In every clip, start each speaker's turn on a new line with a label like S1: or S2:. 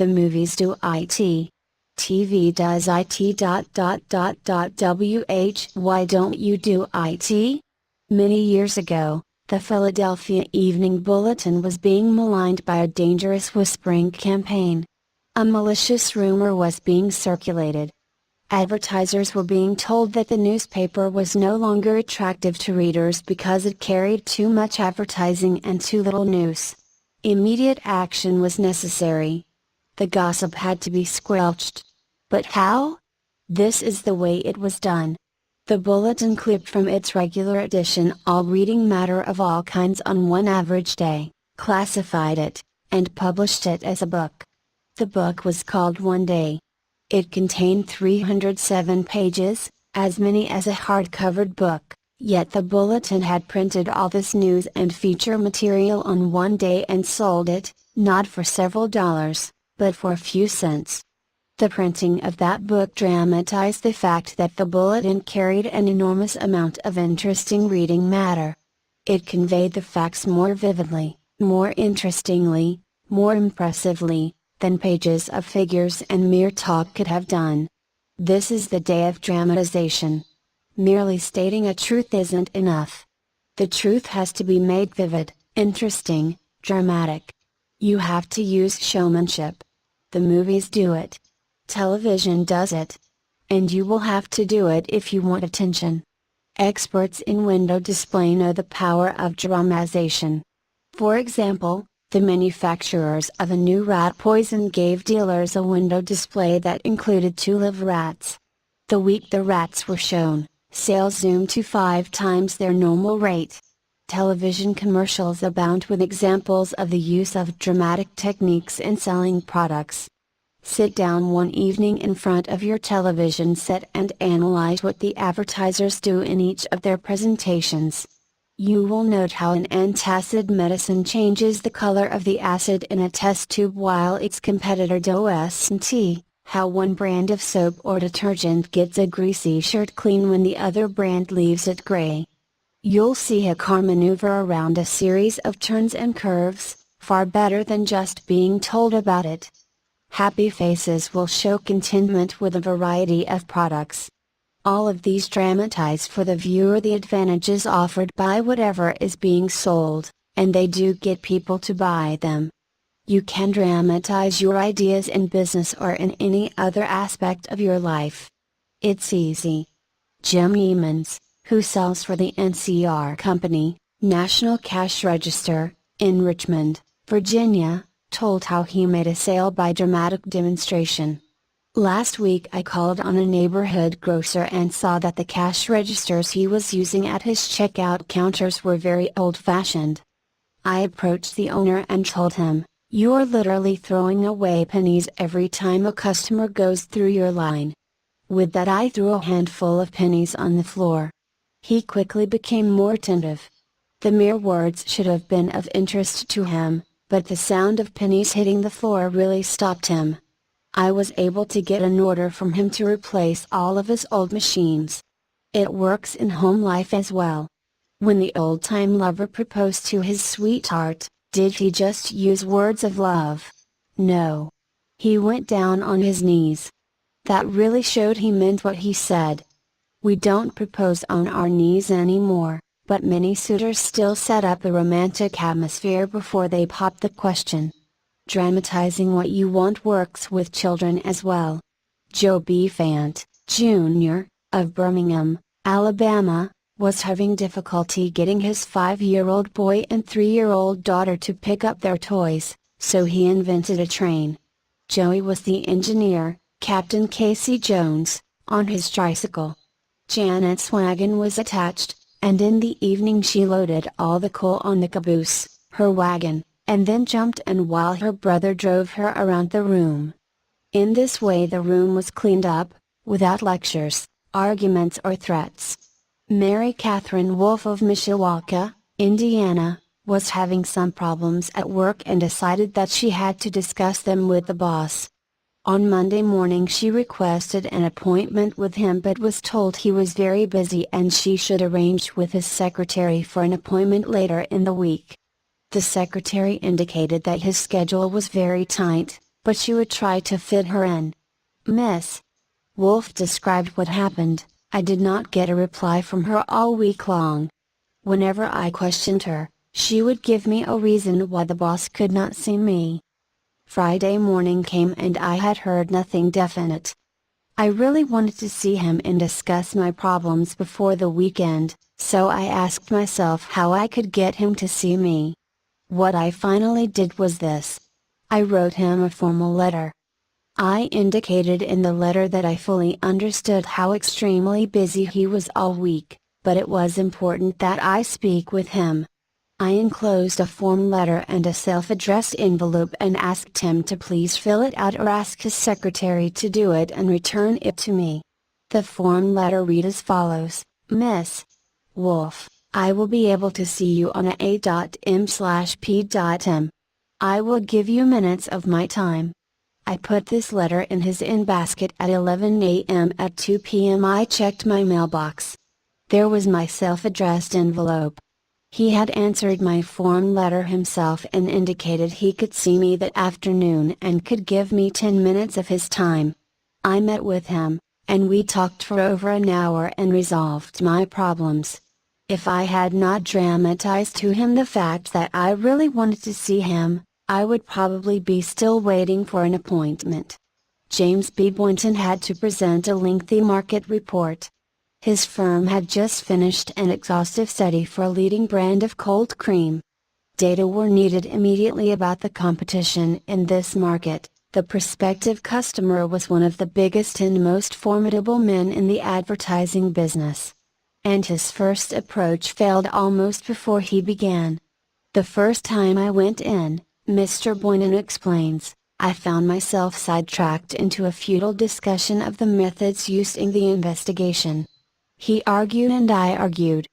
S1: The movies do it. TV does it. Why don't you do it? Many years ago, the Philadelphia Evening Bulletin was being maligned by a dangerous whispering campaign. A malicious rumor was being circulated. Advertisers were being told that the newspaper was no longer attractive to readers because it carried too much advertising and too little news. Immediate action was necessary. The gossip had to be squelched. But how? This is the way it was done. The bulletin clipped from its regular edition all reading matter of all kinds on one average day, classified it, and published it as a book. The book was called One Day. It contained 307 pages, as many as a hard-covered book, yet the bulletin had printed all this news and feature material on one day and sold it, not for several dollars, but for a few cents. The printing of that book dramatized the fact that the bulletin carried an enormous amount of interesting reading matter. It conveyed the facts more vividly, more interestingly, more impressively, than pages of figures and mere talk could have done. This is the day of dramatization. Merely stating a truth isn't enough. The truth has to be made vivid, interesting, dramatic. You have to use showmanship. The movies do it. Television does it. And you will have to do it if you want attention. Experts in window display know the power of dramatization. For example, the manufacturers of a new rat poison gave dealers a window display that included 2 live rats. The week the rats were shown, sales zoomed to 5 times their normal rate. Television commercials abound with examples of the use of dramatic techniques in selling products. Sit down one evening in front of your television set and analyze what the advertisers do in each of their presentations. You will note how an antacid medicine changes the color of the acid in a test tube while its competitor doesn't, how one brand of soap or detergent gets a greasy shirt clean when the other brand leaves it gray. You'll see a car maneuver around a series of turns and curves, far better than just being told about it. Happy faces will show contentment with a variety of products. All of these dramatize for the viewer the advantages offered by whatever is being sold, and they do get people to buy them. You can dramatize your ideas in business or in any other aspect of your life. It's easy. Jim Emmons, who sells for the NCR Company, National Cash Register, in Richmond, Virginia, told how he made a sale by dramatic demonstration. Last week I called on a neighborhood grocer and saw that the cash registers he was using at his checkout counters were very old-fashioned. I approached the owner and told him, "You're literally throwing away pennies every time a customer goes through your line." With that I threw a handful of pennies on the floor. He quickly became more attentive. The mere words should have been of interest to him, but the sound of pennies hitting the floor really stopped him. I was able to get an order from him to replace all of his old machines. It works in home life as well. When the old-time lover proposed to his sweetheart, did he just use words of love? No. He went down on his knees. That really showed he meant what he said. We don't propose on our knees anymore, but many suitors still set up the romantic atmosphere before they pop the question. Dramatizing what you want works with children as well. Joe B. Fant, Jr., of Birmingham, Alabama, was having difficulty getting his 5-year-old boy and 3-year-old daughter to pick up their toys, so he invented a train. Joey was the engineer, Captain Casey Jones, on his tricycle. Janet's wagon was attached, and in the evening she loaded all the coal on the caboose, her wagon, and then jumped in while her brother drove her around the room. In this way the room was cleaned up, without lectures, arguments or threats. Mary Catherine Wolf of Mishawaka, Indiana, was having some problems at work and decided that she had to discuss them with the boss. On Monday morning she requested an appointment with him but was told he was very busy and she should arrange with his secretary for an appointment later in the week. The secretary indicated that his schedule was very tight, but she would try to fit her in. Miss Wolf described what happened. I did not get a reply from her all week long. Whenever I questioned her, she would give me a reason why the boss could not see me. Friday morning came and I had heard nothing definite. I really wanted to see him and discuss my problems before the weekend, so I asked myself how I could get him to see me. What I finally did was this. I wrote him a formal letter. I indicated in the letter that I fully understood how extremely busy he was all week, but it was important that I speak with him. I enclosed a form letter and a self-addressed envelope and asked him to please fill it out or ask his secretary to do it and return it to me. The form letter read as follows: Miss Wolf, I will be able to see you on a.m/p.m. I will give you minutes of my time. I put this letter in his in-basket at 11 a.m. At 2 p.m. I checked my mailbox. There was my self-addressed envelope. He had answered my form letter himself and indicated he could see me that afternoon and could give me 10 minutes of his time. I met with him, and we talked for over an hour and resolved my problems. If I had not dramatized to him the fact that I really wanted to see him, I would probably be still waiting for an appointment. James B. Boynton had to present a lengthy market report. His firm had just finished an exhaustive study for a leading brand of cold cream. Data were needed immediately about the competition in this market. The prospective customer was one of the biggest and most formidable men in the advertising business. And his first approach failed almost before he began. The first time I went in, Mr. Boynton explains, I found myself sidetracked into a futile discussion of the methods used in the investigation. He argued and I argued.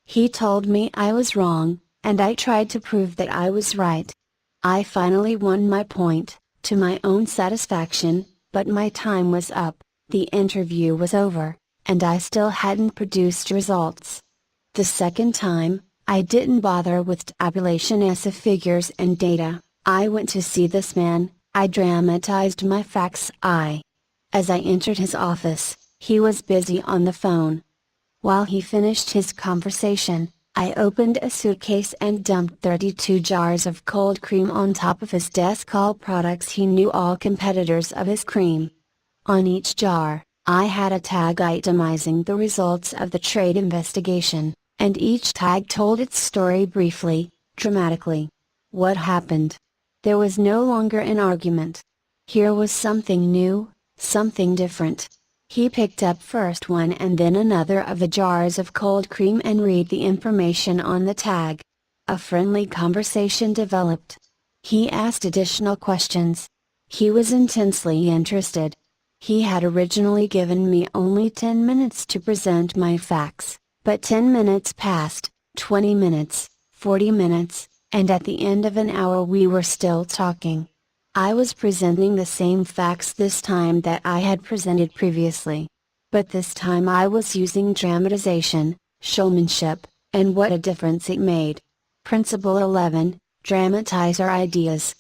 S1: He told me I was wrong, and I tried to prove that I was right. I finally won my point, to my own satisfaction, but my time was up, the interview was over, and I still hadn't produced results. The second time, I didn't bother with tabulation of figures and data. I went to see this man. I dramatized my facts. As I entered his office, he was busy on the phone. While he finished his conversation, I opened a suitcase and dumped 32 jars of cold cream on top of his desk, all products he knew, all competitors of his cream. On each jar, I had a tag itemizing the results of the trade investigation, and each tag told its story briefly, dramatically. What happened? There was no longer an argument. Here was something new, something different. He picked up first one and then another of the jars of cold cream and read the information on the tag. A friendly conversation developed. He asked additional questions. He was intensely interested. He had originally given me only 10 minutes to present my facts, but 10 minutes passed, 20 minutes, 40 minutes, and at the end of an hour we were still talking. I was presenting the same facts this time that I had presented previously. But this time I was using dramatization, showmanship, and what a difference it made. Principle 11, Dramatize our ideas.